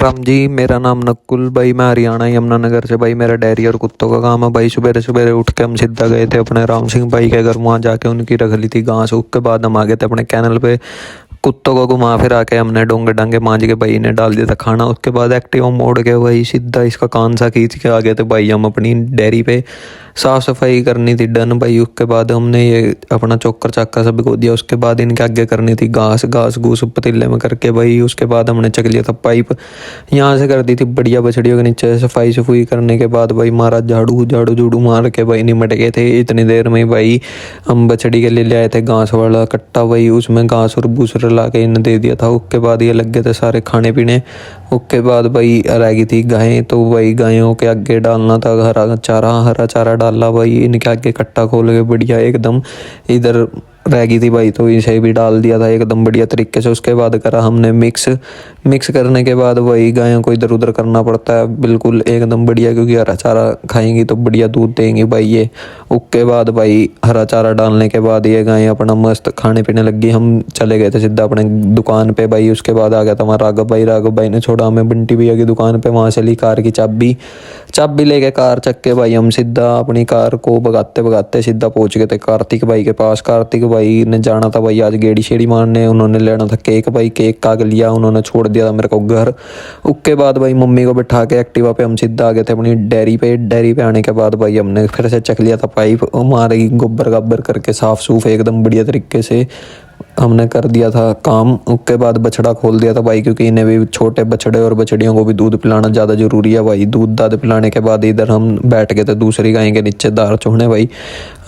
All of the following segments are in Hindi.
राम जी, मेरा नाम नकुल भाई, मैं हरियाणा यमुनानगर से भाई। मेरा डेयरी और कुत्तों का काम है भाई। सुबह सवेरे उठ के हम सीधा गए थे अपने राम सिंह भाई के घर। वहाँ जाके उनकी रख ली थी घास। उसके बाद हम आ गए थे अपने कैनल पे। कुत्तों को घुमा फिरा के हमने डोंगे डांगे मांज के भाई ने डाल दिया था खाना। उसके बाद एक्टिवा मोड़ के भाई सीधा इसका कान सा खींच के आ गए थे भाई हम अपनी डेयरी पे। साफ़ सफाई करनी थी डन भाई। उसके बाद हमने ये अपना चोकर चाका सब भिगो दिया। उसके बाद इनके आगे करनी थी घास घास घूस पतीले में करके भाई। उसके बाद हमने चक लिया था पाइप, यहाँ से कर दी थी बढ़िया बछड़ियों के नीचे सफाई सफुई करने के बाद भाई मारा झाड़ू झाड़ू झूड़ू मार के भाई निमट गए थे। इतनी देर में भाई हम बछड़ी के लिए ले आए थे घास वाला कट्टा भाई। उसमें घास और भूसा ला के इन्हें दे दिया था। उसके बाद ये लग गए थे सारे खाने पीने। उसके बाद भाई रह गई थी गायें, तो भाई गायों के आगे डालना था हरा चारा डाला भाई। इनके आगे कट्टा खोल के बढ़िया एकदम इधर रह गई थी भाई, तो इसे भी डाल दिया था एकदम बढ़िया तरीके से। उसके बाद करा हमने मिक्स करने के बाद वही गायों को इधर उधर करना पड़ता है बिल्कुल एकदम बढ़िया, क्योंकि हरा चारा खाएंगी तो बढ़िया दूध देंगी भाई ये। उसके बाद भाई हरा चारा डालने के बाद ये गायें अपना मस्त खाने पीने लग गई। हम चले गए थे सीधा अपने दुकान पे भाई। उसके बाद आ गया था हमारा राघव भाई ने छोड़ा हमें बंटी भैया की दुकान पे। वहाँ से ली कार की चाबी लेके कार चक के भाई हम सीधा अपनी कार को भगाते भगाते सीधा पहुंच गए थे कार्तिक भाई के पास। कार्तिक भाई ने जाना था भाई आज गेड़ी शेड़ी मारने। उन्होंने लेना था केक भाई, केक काग लिया, उन्होंने छोड़ दिया था मेरे को घर। उसके बाद भाई मम्मी को बिठा के एक्टिवा पे हम सीधा आ गए थे अपनी डेयरी पे। डेयरी पे आने के बाद भाई हमने फिर से चक लिया था पाइप, हमारे गोबर गाबर करके साफ सूफ एकदम बढ़िया तरीके से हमने कर दिया था काम। उसके बाद बछड़ा खोल दिया था भाई, क्योंकि इन्हें भी छोटे बछड़े और बछड़ियों को भी दूध पिलाना ज़्यादा ज़रूरी है भाई। दूध दाद पिलाने के बाद इधर हम बैठ गए थे दूसरी गाय के नीचे दार चोने भाई।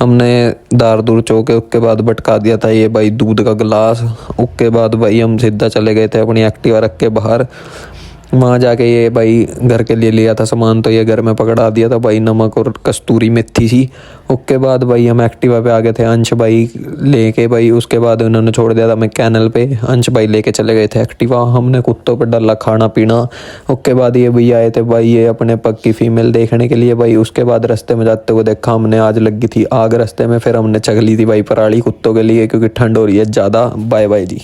हमने दार दूर चो के उसके बाद भटका दिया था ये भाई दूध का गिलास। उसके बाद भाई हम सीधा चले गए थे अपनी एक्टिवा रख के बाहर। वहाँ जाके ये भाई घर के लिए लिया था सामान, तो ये घर में पकड़ा दिया था भाई नमक और कस्तूरी मेथी सी। उसके बाद भाई हम एक्टिवा पे आ गए थे अंश भाई लेके भाई। उसके बाद उन्होंने छोड़ दिया था मैं कैनल पे, अंश भाई लेके चले गए थे एक्टिवा। हमने कुत्तों पर डाला खाना पीना। उसके बाद ये भैया आए थे भाई ये अपने पग की फीमेल देखने के लिए भाई। उसके बाद रास्ते में जाते हुए देखा हमने आज लगी थी आग रास्ते में, फिर हमने चक ली थी भाई पराली कुत्तों के लिए, क्योंकि ठंड हो रही है ज़्यादा। बाय बाय जी।